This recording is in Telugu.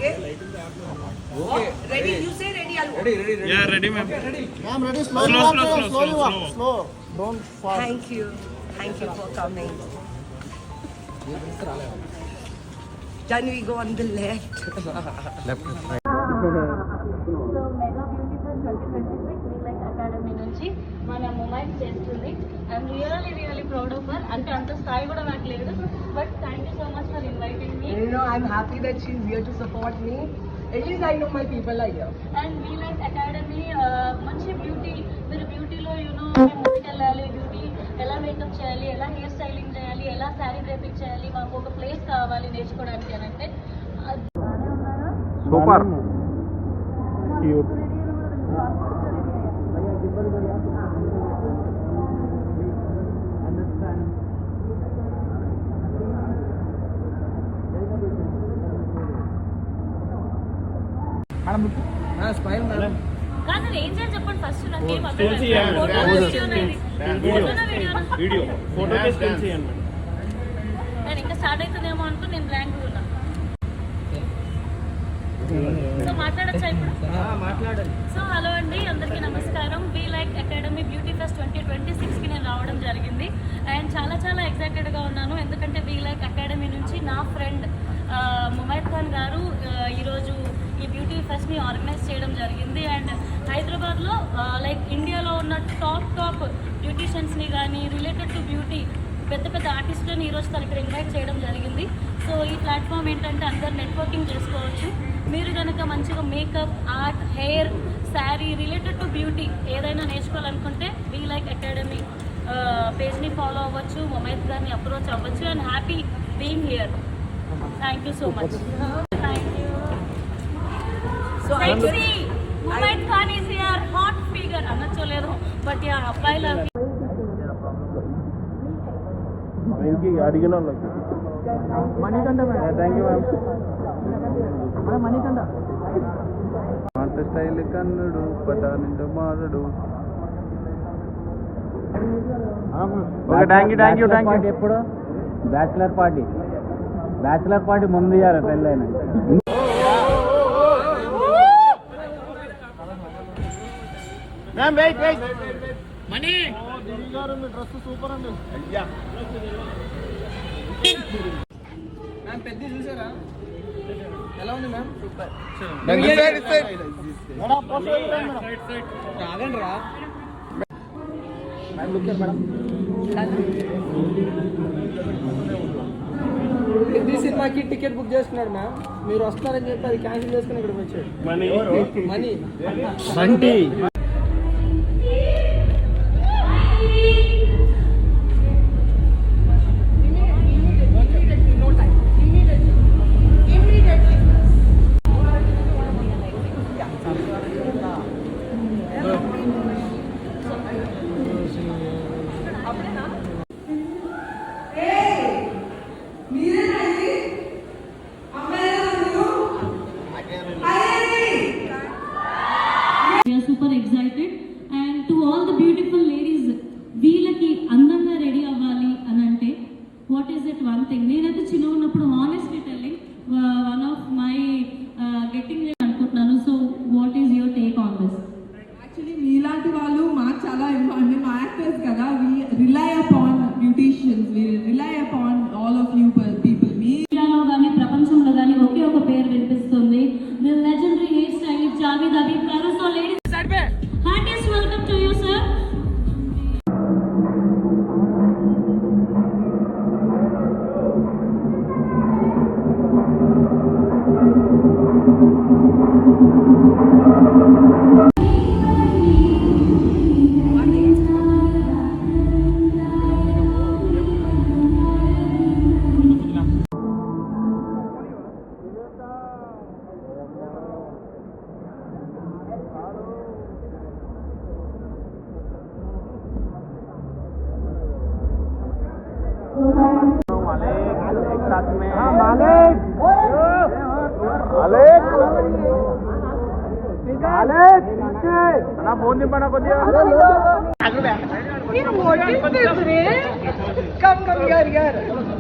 Okay. Okay. Ready? You say ready. Ready. Yeah, ready, ma'am. Ma'am, ready. Slow. Don't fall. Thank you for coming. Can we go on the left? So mega beauty pest 2026 me like academy నుంచి మన మొమైట్ చేస్తుంది. I'm really proud of her. అంటే అంత స్థాయి కూడా నాకు లేదు, but thank you so much for inviting me. I'm happy that she's here to support me. At least I know my people are here. And me like academy మంచి బ్యూటీ, మీరు బ్యూటీలో ముందుకెళ్ళాలి, బ్యూటీ ఎలా మేకప్ చేయాలి, ఎలా హెయిర్ స్టైలింగ్ చేయాలి, ఎలా శారీ డ్రేపింగ్ చేయాలి, మాకు ఒక ప్లేస్ కావాలి నేర్చుకోవడానికి అని అంటే సూపర్. Smile, madam. కాదు ఏం చేయాలి చెప్పండి ఫస్ట్. నాకేం వీడియో ఫోటో చేయండి. నేను ఇంకా స్టార్ట్ అవుతుందేమో అనుకుని నేను బ్లాంక్ ఉన్నా. సో మాట్లాడచ్చా ఇప్పుడు? మాట్లాడాలి. సో హలో అండి, అందరికీ నమస్కారం. V Like Academy beauty fest 2026కి నేను రావడం జరిగింది. అండ్ చాలా ఎక్సైటెడ్గా ఉన్నాను, ఎందుకంటే వి లైక్ అకాడమీ నుంచి నా ఫ్రెండ్ ముమైత్ ఖాన్ గారు ఈరోజు ఈ బ్యూటీ ఫెస్ట్ని ఆర్గనైజ్ చేయడం జరిగింది. అండ్ హైదరాబాద్లో లైక్ ఇండియాలో ఉన్న టాప్ బ్యూటీషియన్స్ని కానీ రిలేటెడ్ టు బ్యూటీ పెద్ద ఆర్టిస్టులను ఈరోజు తను ఇక్కడ ఇన్వైట్ చేయడం జరిగింది. సో ఈ ప్లాట్ఫామ్ ఏంటంటే అందరు నెట్వర్కింగ్ చేసుకోవచ్చు. మీరు కనుక మంచిగా makeup, art, hair, sari related to beauty ఏదైనా నేర్చుకోవాలనుకుంటే వి లైక్ అకాడమీ పేజ్ని ఫాలో అవ్వచ్చు, ముమైత్ గారిని అప్రోచ్ అవ్వచ్చు. And happy being here. Thank you so much. Thank you. So Mumaith Khan is here, hot figure అనొచ్చో లేదో, బట్ యా అబ్బాయిల అడిగిన Manikanta. Thank you ma'am. Manikanta అంత స్టైల్ కన్నుడు పదానింట మారడు. Thank you. ఎప్పుడు బ్యాచిలర్ పార్టీ ముందు ఇయ్యాలి పెళ్ళైన. మనీ గారు మీ డ్రెస్ సూపర్ అండి. మ్యామ్ పెద్ద చూసారా ఎలా ఉంది మ్యామ్? సూపర్. రాగండి రా మేడం. హిందీ సినిమాకి టికెట్ బుక్ చేసుకున్నాడు మ్యామ్, మీరు వస్తున్నారని చెప్పి అది క్యాన్సిల్ చేసుకుని ఇక్కడికి వచ్చాడు. Money Bunty super excited. And to all the beautiful ladies, వీళ్ళకి అందంగా రెడీ అవ్వాలి అని అంటే what is it one thing. నేనైతే చిన్న ఉన్నప్పుడు honestly telling one of my getting అనుకుంటున్నాను. So what is your take on this? Actually మీలాంటి వాళ్ళు మాకు చాలా ఇంపార్టెంట్. మేము యాక్టర్స్ కదా, we rely upon beauticians, we rely upon all of you people. మీ ఇండియాలో కానీ ప్రపంచంలో కానీ ఒకే ఒక పేరు వినిపిస్తుంది, the legendary hair stylist Javed Habib గారు. So ladies heartiest welcome to you sir. Phone దింపడా కొద్దిగా. Come here.